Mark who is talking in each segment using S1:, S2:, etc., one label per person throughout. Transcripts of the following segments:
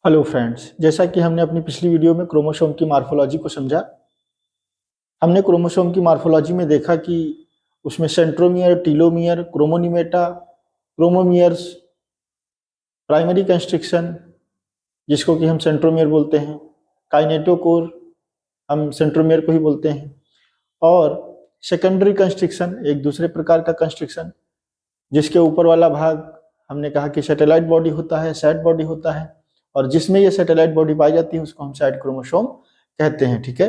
S1: Hello friends, जैसा कि हमने अपनी पिछली वीडियो में क्रोमोसोम की मॉर्फोलॉजी को समझा। हमने क्रोमोसोम की मॉर्फोलॉजी में देखा कि उसमें centromere, telomere, क्रोमोनिमेटा, chromomeres, primary constriction जिसको कि हम सेंट्रोमियर बोलते हैं, काइनेटोकोर हम सेंट्रोमियर को ही बोलते हैं, और सेकेंडरी कंस्ट्रिक्शन एक दूसरे प्रकार का कंस्ट्रिक्शन जिसके ऊपर वाला भाग हमने कहा कि सैटेलाइट बॉडी होता है, सैट बॉडी होता है, और जिसमें ये सैटेलाइट बॉडी पाई जाती है उसको हम सैट क्रोमोसोम कहते हैं। ठीक है।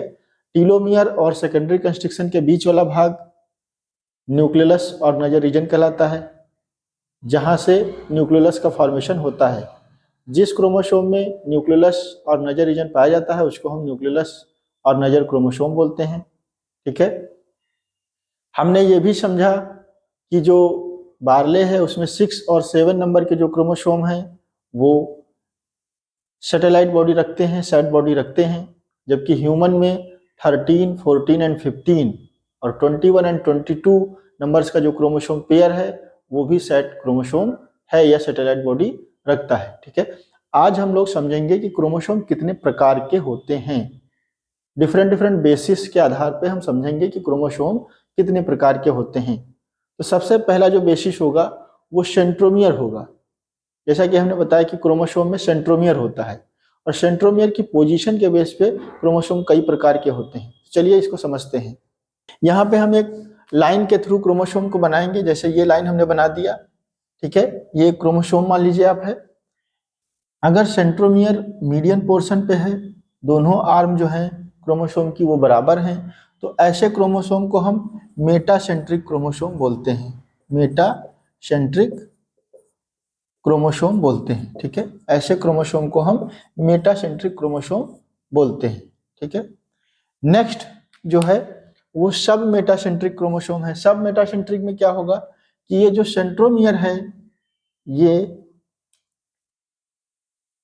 S1: टीलोमियर और सेकेंडरी कंस्ट्रिक्शन के बीच वाला भाग न्यूक्लियस और नजर रीजन कहलाता है, जहां से न्यूक्लियस का फॉर्मेशन होता है। जिस क्रोमोसोम में न्यूक्लियस और नजर रीजन पाया जाता है उसको हम न्यूक्लियस और नजर क्रोमोसोम बोलते हैं। ठीक है। हमने ये भी समझा कि जो बार्ले है उसमें 6 और 7 नंबर के जो क्रोमोसोम हैं वो सैटेलाइट बॉडी रखते हैं, सैट बॉडी रखते हैं, जबकि ह्यूमन में 13, 14 एंड 15 और 21 एंड 22 नंबर्स का जो क्रोमोसोम पेयर है वो भी सैट क्रोमोसोम है या सैटेलाइट बॉडी रखता है। ठीक है। आज हम लोग समझेंगे कि क्रोमोसोम कितने प्रकार के होते हैं। डिफरेंट डिफरेंट बेसिस के आधार पे हम समझेंगे कि क्रोमोसोम कितने प्रकार के होते हैं। तो सबसे पहला जो बेसिस होगा वो सेंट्रोमियर होगा। जैसा कि हमने बताया कि क्रोमोसोम में सेंट्रोमियर होता है और सेंट्रोमियर की पोजीशन के बेस पे क्रोमोसोम कई प्रकार के होते हैं। चलिए इसको समझते हैं। यहाँ पे हम एक लाइन के थ्रू क्रोमोसोम को बनाएंगे। जैसे ये लाइन हमने बना दिया, ठीक है, ये क्रोमोसोम मान लीजिए आप है। अगर सेंट्रोमियर मीडियन पोर्शन पे है, दोनों आर्म जो है क्रोमोसोम की वो बराबर हैं, तो ऐसे क्रोमोसोम को हम मेटासेंट्रिक क्रोमोसोम बोलते हैं। मेटासेंट्रिक क्रोमोसोम बोलते हैं। ठीक है। ऐसे क्रोमोसोम को हम मेटासेंट्रिक क्रोमोसोम बोलते हैं। ठीक है। नेक्स्ट जो है वो सब मेटासेंट्रिक क्रोमोसोम है। सब मेटासेंट्रिक में क्या होगा कि ये जो सेंट्रोमियर है ये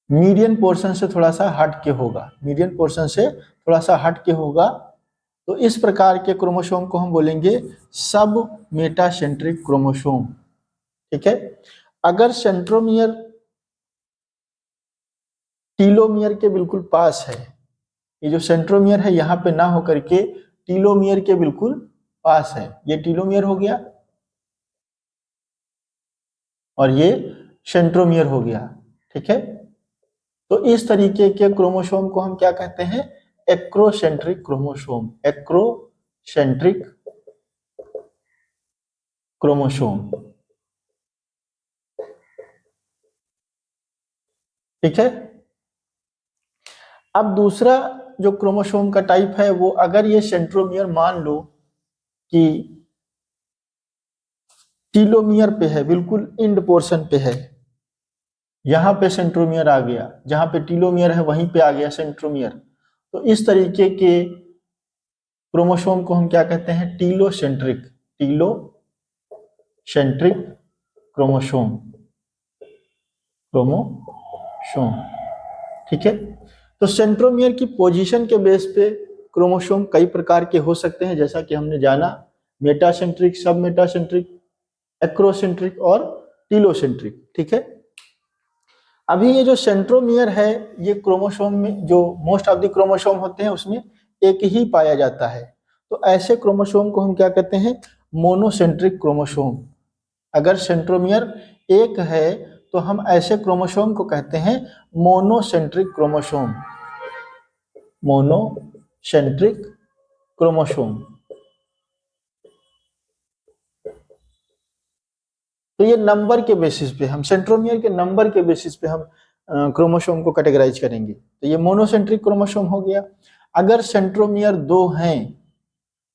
S1: मीडियन पोर्शन से थोड़ा सा हट के होगा, मीडियन पोर्शन से थोड़ा सा हट के होगा। तो इस प्रकार के क्रोमोसोम को हम बोलेंगे सब मेटासेंट्रिक क्रोमोसोम। ठीक है। अगर सेंट्रोमियर टीलोमियर के बिल्कुल पास है, ये जो सेंट्रोमियर है यहाँ पे ना होकर के टीलोमियर के बिल्कुल पास है, ये टीलोमियर हो गया और ये सेंट्रोमियर हो गया। ठीक है। तो इस तरीके के क्रोमोसोम को हम क्या कहते हैं? Acrocentric chromosome. Acrocentric chromosome. ठीक है। अब दूसरा जो क्रोमोसोम का टाइप है वो, अगर ये सेंट्रोमियर मान लो कि टीलोमियर पे है, बिल्कुल इंड पोर्शन पे है, यहाँ पे सेंट्रोमियर आ गया, जहां पे टीलोमियर है वहीं पे आ गया सेंट्रोमियर, तो इस तरीके के क्रोमोसोम को हम क्या कहते हैं? टीलोसेंट्रिक। Telocentric chromosome. क्रोमोसोम। ठीक है। तो सेंट्रोमियर की पोजीशन के बेस पे क्रोमोसोम कई प्रकार के हो सकते हैं, जैसा कि हमने जाना, मेटासेंट्रिक, सब मेटासेंट्रिक, एक्रोसेंट्रिक और टीलोसेंट्रिक। ठीक है। अभी ये जो सेंट्रोमियर है ये क्रोमोसोम में जो मोस्ट ऑफ द क्रोमोसोम होते हैं उसमें एक ही पाया जाता है। तो ऐसे क्रोमोसोम को हम क्या कहते हैं? Monocentric chromosome. अगर सेंट्रोमियर एक है तो हम ऐसे क्रोमोसोम को कहते हैं मोनोसेंट्रिक क्रोमोसोम। Monocentric chromosome. तो ये नंबर के बेसिस पे, हम सेंट्रोमियर के नंबर के बेसिस पे हम क्रोमोसोम को कैटेगराइज करेंगे। तो ये मोनोसेंट्रिक क्रोमोसोम हो गया। अगर सेंट्रोमियर 2 हैं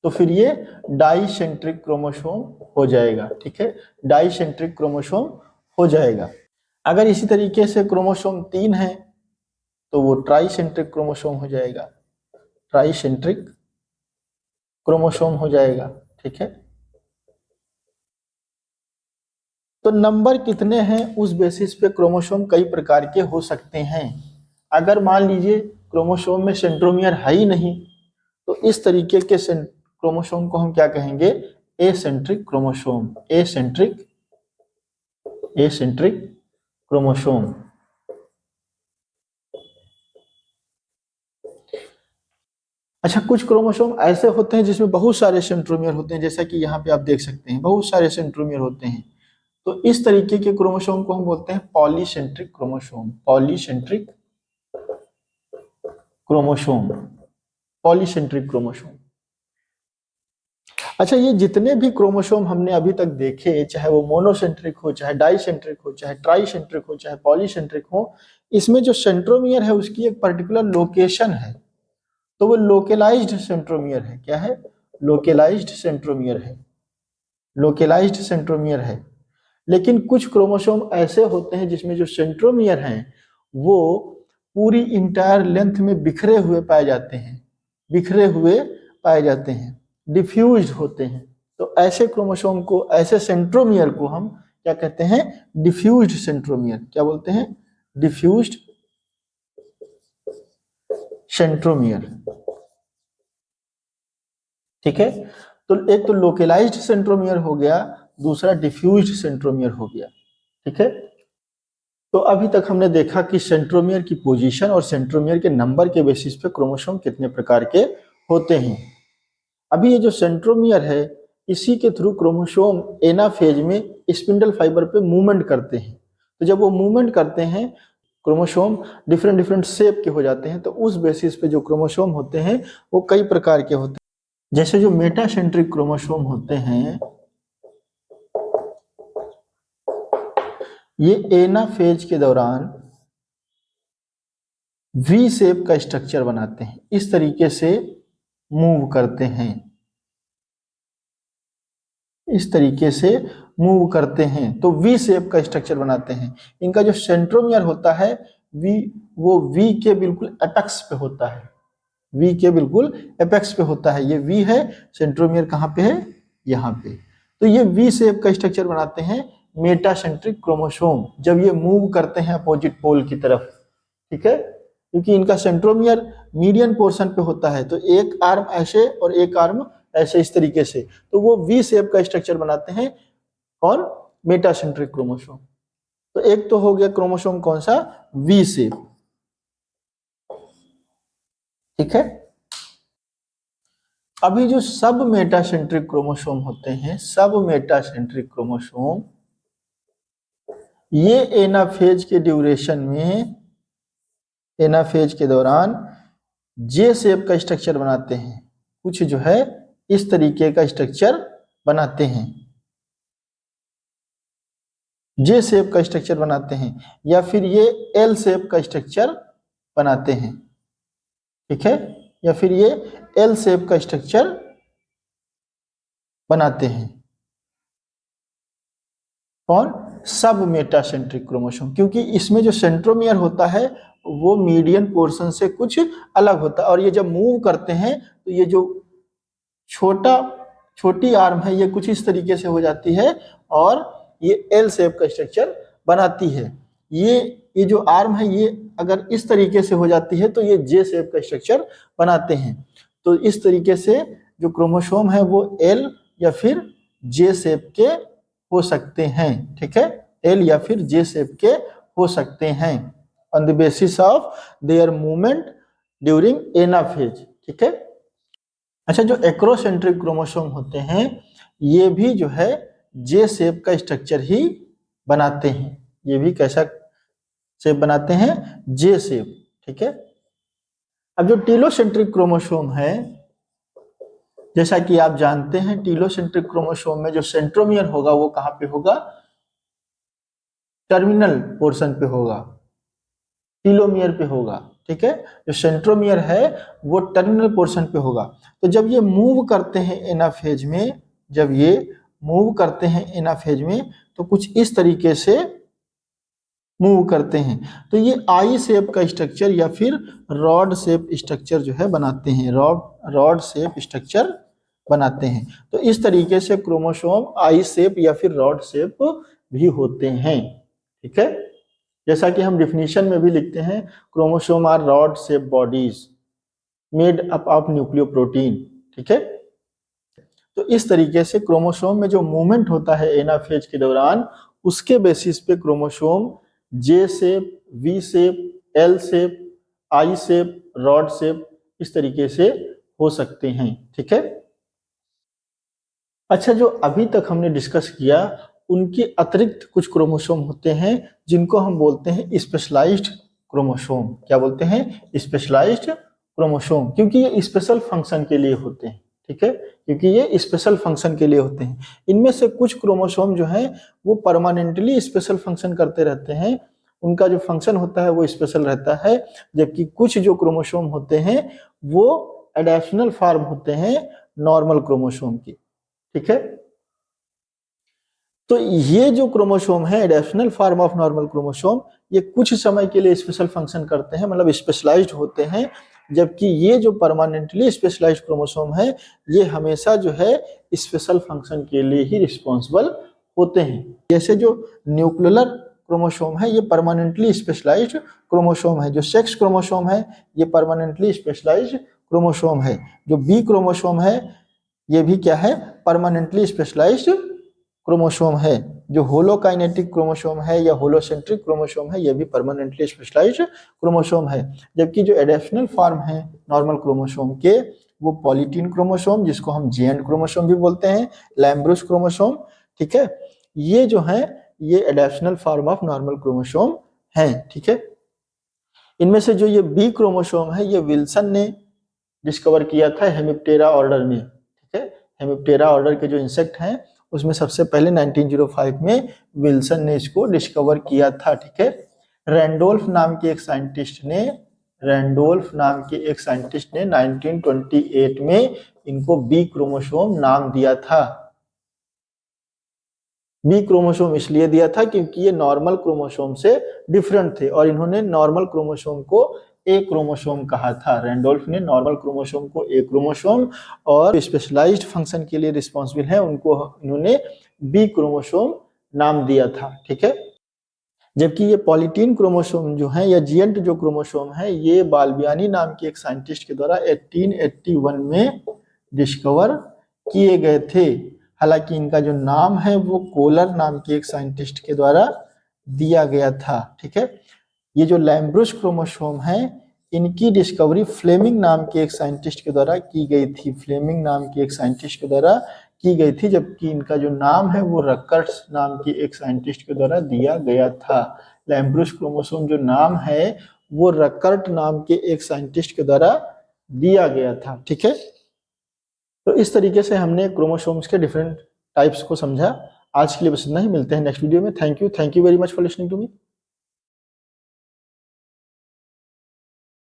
S1: तो फिर ये डाइसेंट्रिक क्रोमोसोम हो जाएगा। ठीक है। डाइसेंट्रिक क्रोमोसोम हो जाएगा। अगर इसी तरीके से क्रोमोसोम 3 है तो वो ट्राइसेंट्रिक क्रोमोसोम हो जाएगा। ट्राइसेंट्रिक क्रोमोसोम हो जाएगा। ठीक है। तो नंबर कितने हैं उस बेसिस पे क्रोमोसोम कई प्रकार के हो सकते हैं। अगर मान लीजिए क्रोमोसोम में सेंट्रोमियर है ही नहीं तो इस तरीके के क्रोमोसोम को हम क्या कहेंगे? Eccentric chromosome. Eccentric chromosome. अच्छा, कुछ क्रोमोसोम ऐसे होते हैं जिसमें बहुत सारे सेंट्रोमियर होते हैं, जैसा कि यहाँ पे आप देख सकते हैं बहुत सारे सेंट्रोमियर होते हैं। तो इस तरीके के क्रोमोसोम को हम बोलते हैं polycentric chromosome. Polycentric chromosome, polycentric chromosome. अच्छा, ये जितने भी क्रोमोसोम हमने अभी तक देखे, चाहे वो मोनोसेंट्रिक हो, चाहे डाइसेंट्रिक हो, चाहे ट्राइसेंट्रिक हो, चाहे पॉलीसेंट्रिक हो, इसमें जो सेंट्रोमियर है उसकी एक पर्टिकुलर लोकेशन है, तो वो लोकेलाइज्ड सेंट्रोमियर है। क्या है? लोकेलाइज्ड सेंट्रोमियर है, लोकेलाइज्ड सेंट्रोमियर है। लेकिन कुछ क्रोमोसोम ऐसे होते हैं जिसमें जो सेंट्रोमियर हैं वो पूरी इंटायर लेंथ में बिखरे हुए पाए जाते हैं, बिखरे हुए पाए जाते हैं, डिफ्यूज्ड होते हैं। तो ऐसे क्रोमोसोम को, ऐसे सेंट्रोमियर को हम क्या कहते हैं? Diffused centromere. क्या बोलते हैं? Diffused centromere. ठीक है, तो एक तो लोकेलाइज्ड सेंट्रोमियर हो गया, दूसरा डिफ्यूज्ड सेंट्रोमियर हो गया। ठीक है, तो अभी तक हमने देखा कि सेंट्रोमियर की पोजीशन और सेंट्रोमियर के नंबर के बेसिस पे क्रोमोसोम कितने प्रकार के होते हैं। अभी ये जो सेंट्रोमियर है, इसी के थ्रू क्रोमोसोम एनाफेज में स्पिंडल फाइबर पे मूवमेंट करते हैं। तो जब वो मूवमेंट करते हैं, क्रोमोसोम डिफरेंट डिफरेंट शेप के हो जाते हैं। तो उस बेसिस पे जो क्रोमोसोम होते हैं वो कई प्रकार के होते हैं। जैसे जो मेटासेंट्रिक क्रोमोसोम होते हैं, ये एनाफेज के दौरान वी शेप का स्ट्रक्चर बनाते हैं, इस तरीके से मूव करते हैं, इस तरीके से मूव करते हैं, तो वी शेप का स्ट्रक्चर बनाते हैं। इनका जो सेंट्रोमियर होता है वी, वो वी के बिल्कुल एपेक्स पे होता है, वी के बिल्कुल एपेक्स पे होता है। ये वी है, सेंट्रोमियर कहाँ पे है? यहाँ पे। तो ये वी शेप का स्ट्रक्चर बनाते हैं मेटासेंट्रिक क्रोमोसोम जब ये मूव करते हैं अपोजिट पोल की तरफ। ठीक है, क्योंकि इनका सेंट्रोमियर मीडियन पोर्शन पे होता है, तो एक आर्म ऐसे और एक आर्म ऐसे, इस तरीके से, तो वो वी शेप का स्ट्रक्चर बनाते हैं। कौन? Metacentric chromosome. तो एक तो हो गया क्रोमोसोम कौन सा? V shape. ठीक है, अभी जो सब मेटासेंट्रिक क्रोमोसोम होते हैं, सब मेटासेंट्रिक क्रोमोसोम, ये एनाफेज के ड्यूरेशन में, एनाफेज के दौरान जे शेप का स्ट्रक्चर बनाते हैं। कुछ जो है इस तरीके का स्ट्रक्चर बनाते हैं, जे शेप का स्ट्रक्चर बनाते हैं, या फिर ये एल शेप का स्ट्रक्चर बनाते हैं। ठीक है, या फिर ये एल शेप का स्ट्रक्चर बनाते हैं। कौन? सब मेटासेंट्रिक क्रोमोसोम, क्योंकि इसमें जो सेंट्रोमियर होता है वो मीडियन पोर्शन से कुछ अलग होता है, और ये जब मूव करते हैं तो ये जो छोटी आर्म है ये कुछ इस तरीके से हो जाती है और ये एल शेप का स्ट्रक्चर बनाती है। ये जो आर्म है ये अगर इस तरीके से हो जाती है तो ये जे शेप का स्ट्रक्चर बनाते हैं। तो इस तरीके से जो क्रोमोसोम है वो एल या फिर जे शेप के हो सकते हैं। ठीक है, एल या फिर जे शेप के हो सकते हैं on the basis of their movement during anaphase. ठीक है, अच्छा, जो एक्रोसेंट्रिक क्रोमोसोम होते हैं ये भी जो है जे शेप का स्ट्रक्चर ही बनाते हैं। ये भी कैसा शेप बनाते हैं? जे शेप। ठीक है, अब जो टीलोसेंट्रिक क्रोमोसोम है, जैसा कि आप जानते हैं टीलोसेंट्रिक क्रोमोसोम में जो सेंट्रोमियर होगा वो कहाँ पे होगा? टर्मिनल पोर्शन पे होगा, टीलोमियर पे होगा। ठीक है, जो सेंट्रोमियर है वो टर्मिनल पोर्शन पे होगा। तो जब ये मूव करते हैं एनाफेज में, जब ये मूव करते हैं एनाफेज में तो कुछ इस तरीके से मूव करते हैं। तो ये आई शेप का स्ट्रक्चर या फिर रॉड शेप स्ट्रक्चर जो है बनाते हैं, रॉड शेप स्ट्रक्चर बनाते हैं। तो इस तरीके से क्रोमोसोम आई शेप या फिर रॉड शेप भी होते हैं। ठीक है, जैसा कि हम डिफिनीशन में भी लिखते हैं, chromosome are rod shape bodies made up of nucleoprotein. ठीक है, तो इस तरीके से क्रोमोसोम में जो मूवमेंट होता है एनाफेज के दौरान, उसके बेसिस पे chromosome J shape, V shape, L shape, I shape, rod shape इस तरीके से हो सकते हैं। ठीक है। अच्छा, जो अभी तक हमने डिस्कस किया उनके अतिरिक्त कुछ क्रोमोसोम होते हैं जिनको हम बोलते हैं स्पेशलाइज्ड क्रोमोसोम। क्या बोलते हैं? स्पेशलाइज्ड क्रोमोसोम, क्योंकि ये स्पेशल फंक्शन के लिए होते हैं। ठीक है, क्योंकि ये स्पेशल फंक्शन के लिए होते हैं। इनमें से कुछ क्रोमोसोम जो हैं वो परमानेंटली स्पेशल फंक्शन करते रहते हैं, उनका जो फंक्शन होता है वो स्पेशल रहता है, जबकि कुछ जो क्रोमोसोम होते हैं वो एडेप्शनल फॉर्म होते हैं नॉर्मल क्रोमोसोम की। ठीक है, तो ये जो क्रोमोसोम है एडेप्शनल फॉर्म ऑफ नॉर्मल क्रोमोसोम, ये कुछ समय के लिए स्पेशल फंक्शन करते हैं, मतलब स्पेशलाइज्ड होते हैं, जबकि ये जो परमानेंटली स्पेशलाइज्ड क्रोमोसोम है ये हमेशा जो है स्पेशल फंक्शन के लिए ही रिस्पॉन्सिबल होते हैं। जैसे जो न्यूक्लियर क्रोमोसोम है ये परमानेंटली स्पेशलाइज्ड क्रोमोसोम है, जो सेक्स क्रोमोसोम है ये परमानेंटली स्पेशलाइज्ड क्रोमोसोम है, जो बी क्रोमोसोम है ये भी क्या है? परमानेंटली स्पेशलाइज्ड क्रोमोसोम है। जो होलोकाइनेटिक क्रोमोसोम है या होलोसेंट्रिक क्रोमोसोम है ये भी परमानेंटली स्पेशलाइज्ड क्रोमोसोम है, जबकि जो एडेप्शनल फॉर्म है नॉर्मल क्रोमोसोम के वो पॉलीटीन क्रोमोसोम, जिसको हम जेएंड क्रोमोसोम भी बोलते हैं, लैम्ब्रूस क्रोमोसोम। ठीक है, ये जो है ये एडेप्शनल फॉर्म ऑफ नॉर्मल क्रोमोसोम है। ठीक है, इनमें से जो ये बी क्रोमोसोम है ये विल्सन ने डिस्कवर किया था हेमिप्टेरा ऑर्डर में। ठीक है, हेमिप्टेरा ऑर्डर के जो इंसेक्ट हैं उसमें सबसे पहले 1905 में विल्सन ने इसको डिस्कवर किया था। ठीक है, रैंडोल्फ नाम के एक साइंटिस्ट ने 1928 में इनको बी क्रोमोसोम नाम दिया था। बी क्रोमोसोम इसलिए दिया था क्योंकि ये नॉर्मल क्रोमोसोम से डिफरेंट थे और इन्होंने नॉर्मल क्रोमोसोम को ए क्रोमोसोम कहा था। रैंडोल्फ ने नॉर्मल क्रोमोसोम को ए क्रोमोसोम और स्पेशलाइज्ड फंक्शन के लिए रिस्पॉन्सिबल है उनको इन्होंने बी क्रोमोसोम नाम दिया था। ठीक है, जबकि ये पॉलीटीन क्रोमोसोम जो है या जीएंट जो क्रोमोसोम है ये बाल्बियानी नाम के एक साइंटिस्ट के द्वारा 1881 में डिस्कवर किए गए थे। हालांकि इनका जो नाम है वो कोलर नाम के एक साइंटिस्ट के द्वारा दिया गया था। ठीक है, ये जो लैम्ब्रूस क्रोमोसोम है इनकी डिस्कवरी फ्लेमिंग नाम के एक साइंटिस्ट के द्वारा की गई थी। फ्लेमिंग नाम के एक साइंटिस्ट के द्वारा की गई थी, जबकि इनका जो नाम है वो रकर्ट्स नाम के एक साइंटिस्ट के द्वारा दिया गया था। लैम्ब्रूस क्रोमोसोम जो नाम है वो रकर्ट नाम के एक साइंटिस्ट के द्वारा दिया गया था। ठीक है, तो इस तरीके से हमने क्रोमोसोम्स के डिफरेंट टाइप्स को समझा। आज के लिए बस इतना ही, मिलते हैं नेक्स्ट वीडियो में। Thank you very much for listening to me.